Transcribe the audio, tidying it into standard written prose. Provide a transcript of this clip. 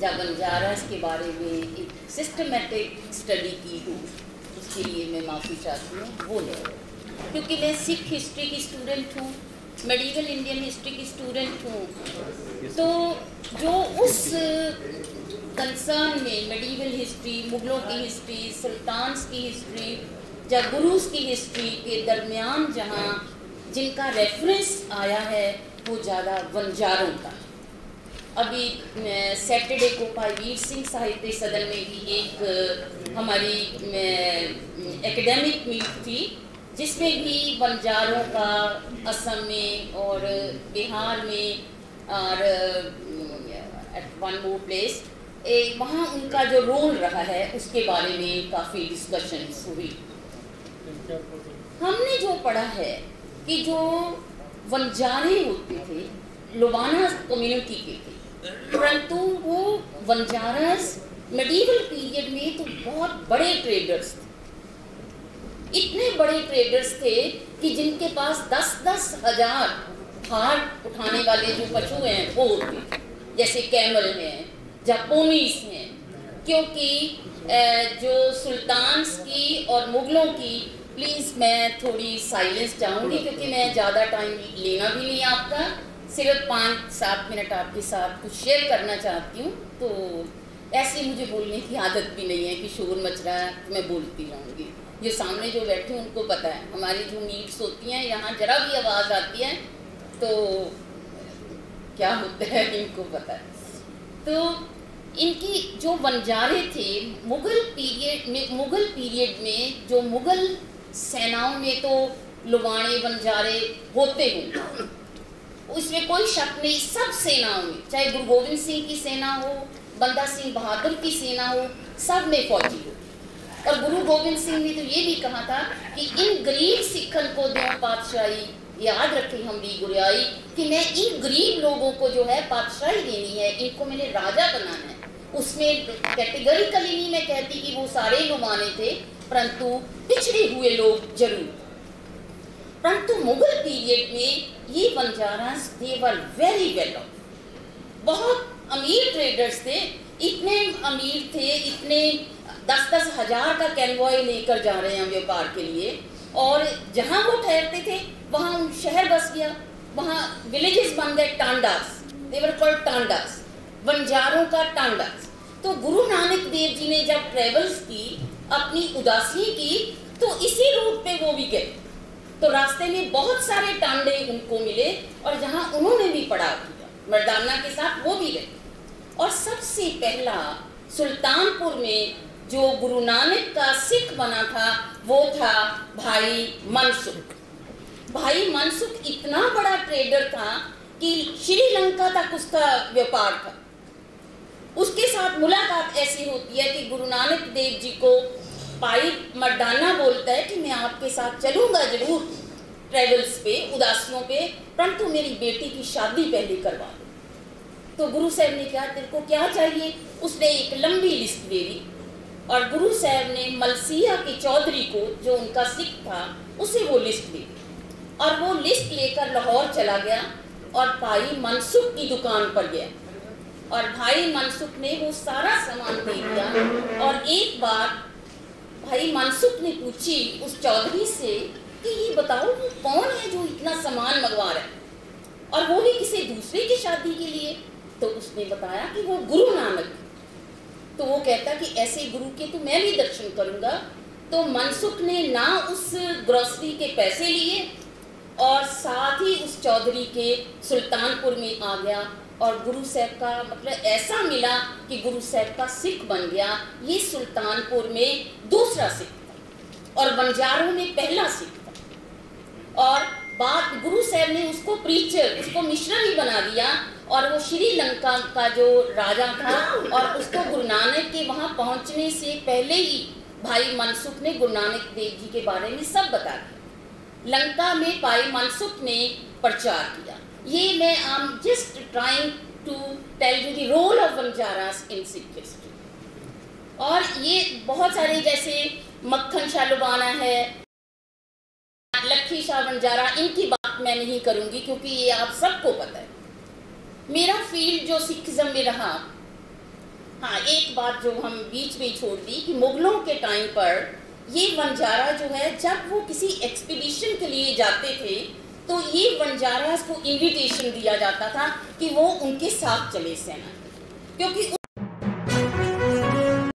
जब बंजारास के बारे में एक सिस्टमेटिक स्टडी की हो, उसके लिए मैं माफ़ी चाहती हूँ। वो है क्योंकि मैं सिख हिस्ट्री की स्टूडेंट हूँ, मेडिवल इंडियन हिस्ट्री की स्टूडेंट हूँ, तो जो उस कंसर्न में मेडिवल हिस्ट्री, मुग़लों की हिस्ट्री, सुल्तान्स की हिस्ट्री या गुरुज की हिस्ट्री के दरमियान जहाँ जिनका रेफरेंस आया है वो ज़्यादा वंजारों का। अभी सैटरडे को भाई वीर सिंह साहित्य सदन में भी एक हमारी एकेडमिक मीट थी, जिसमें भी बंजारों का असम में और बिहार में और एट वन मोर प्लेस वहाँ उनका जो रोल रहा है उसके बारे में काफ़ी डिस्कशंस हुई। हमने जो पढ़ा है कि जो वंजारे होते थे लोबाना कम्युनिटी के थे, परंतु वो वंजारास मेडिवल पीरियड में तो बहुत बड़े ट्रेडर्स थे। इतने बड़े ट्रेडर्स थे कि जिनके पास 10-10 हज़ार भार उठाने वाले जो पशु हैं वो होते, जैसे कैमल हैं या पोनीस हैं। क्योंकि जो सुल्तान्स की और मुग़लों की, प्लीज़ मैं थोड़ी साइलेंस चाहूँगी क्योंकि मैं ज़्यादा टाइम लेना भी नहीं आपका, सिर्फ 5-7 मिनट आपके साथ कुछ शेयर करना चाहती हूँ। तो ऐसे मुझे बोलने की आदत भी नहीं है कि शोर मच रहा है तो मैं बोलती रहूँगी। जो सामने जो बैठे हैं उनको पता है, हमारी जो मीट्स होती हैं यहाँ जरा भी आवाज़ आती है तो क्या होता है इनको पता है। तो इनकी जो बंजारे थे मुग़ल पीरियड में जो मुग़ल सेनाओं में तो लुबाने बंजारे होते होंगे, उसमें कोई शक नहीं। सब सेनाओं में, चाहे गुरु गोविंद सिंह की सेना हो, बंदा सिंह बहादुर की सेना हो, सब में फौजी हो। और गुरु गोविंद सिंह ने तो ये भी कहा था कि इन गरीब सिखन को दो पातशाही, याद रखें हमारी गुरियाई कि मैं इन गरीब लोगों को जो है पातशाही देनी है, इनको मैंने राजा बनाना है। उसमें कैटेगरिकली नहीं मैं कहती कि वो सारे लुबाने थे, परंतु पिछड़े हुए लोग जरूर। परंतु मुग़ल पीरियड में ये बंजारास दे वर वेरी वेल ऑफ, बहुत अमीर ट्रेडर्स थे। इतने अमीर थे, इतने 10-10 हज़ार का कैनवॉय लेकर जा रहे हैं व्यापार के लिए, और जहाँ वो ठहरते थे वहाँ शहर बस गया, वहाँ विलेजेस बन गए, टांडास, दे वर कॉल्ड टांडास, बंजारों का टांडास। तो गुरु नानक देव जी ने जब ट्रेवल्स की, अपनी उदासी की, तो इसी रूट पे वो भी गए। तो रास्ते में बहुत सारे टांडे उनको मिले और जहाँ उन्होंने भी पड़ाव किया, मर्दाना के साथ वो भी गए। और सबसे पहला सुल्तानपुर में जो गुरु नानक का सिख बना था वो था भाई मनसुख। भाई मनसुख इतना बड़ा ट्रेडर था कि श्रीलंका तक उसका व्यापार था। उसके साथ मुलाकात ऐसी होती है कि गुरु नानक देव जी को भाई मर्दाना बोलता है कि मैं आपके साथ चलूँगा जरूर ट्रेवल्स पे, उदासियों पे, परंतु मेरी बेटी की शादी पहले करवा दो। तो गुरु साहब ने कहा तेरे को क्या चाहिए? उसने एक लंबी लिस्ट दे दी और गुरु साहब ने मलसिया के चौधरी को, जो उनका सिख था, उसे वो लिस्ट दी और वो लिस्ट लेकर लाहौर चला गया और भाई मनसुख की दुकान पर गया और भाई मनसुख ने वो सारा सामान दे दिया। और एक बार भाई मनसुख ने पूछी उस चौधरी से कि ये बताओ वो कौन है जो इतना सामान मंगवा रहा है और वो भी किसी दूसरे की शादी के लिए? तो उसने बताया कि वो गुरु नानक। तो वो कहता कि ऐसे गुरु के तो मैं भी दर्शन करूंगा। तो मनसुख ने ना उस ग्रोसरी के पैसे लिए और साथ ही उस चौधरी के सुल्तानपुर में आ गया और गुरु साहब का मतलब ऐसा मिला कि गुरु साहब का सिख बन गया। ये सुल्तानपुर में दूसरा सिख था और बंजारों में पहला सिख था। और बात गुरु साहब ने उसको प्रीचर, उसको मिशनरी बना दिया और वो श्रीलंका का जो राजा था और उसको गुरु नानक के वहाँ पहुँचने से पहले ही भाई मनसुख ने गुरु नानक देव जी के बारे में सब बता दिया। लंका में भाई मनसुख ने प्रचार किया। ये मैं I am just trying to tell you the role of Banjaras in Sikh history. और ये बहुत सारे जैसे मक्खन शाह लुबाना है, लखी शाह बंजारा, इनकी बात मैं नहीं करूँगी क्योंकि ये आप सबको पता है। मेरा फील्ड जो सिखिज्म में रहा हाँ, एक बात जो हम बीच में छोड़ दी कि मुगलों के टाइम पर ये वंजारा जो है, जब वो किसी एक्सपीडिशन के लिए जाते थे तो ये वंजारास को इनविटेशन दिया जाता था कि वो उनके साथ चले सेना, क्योंकि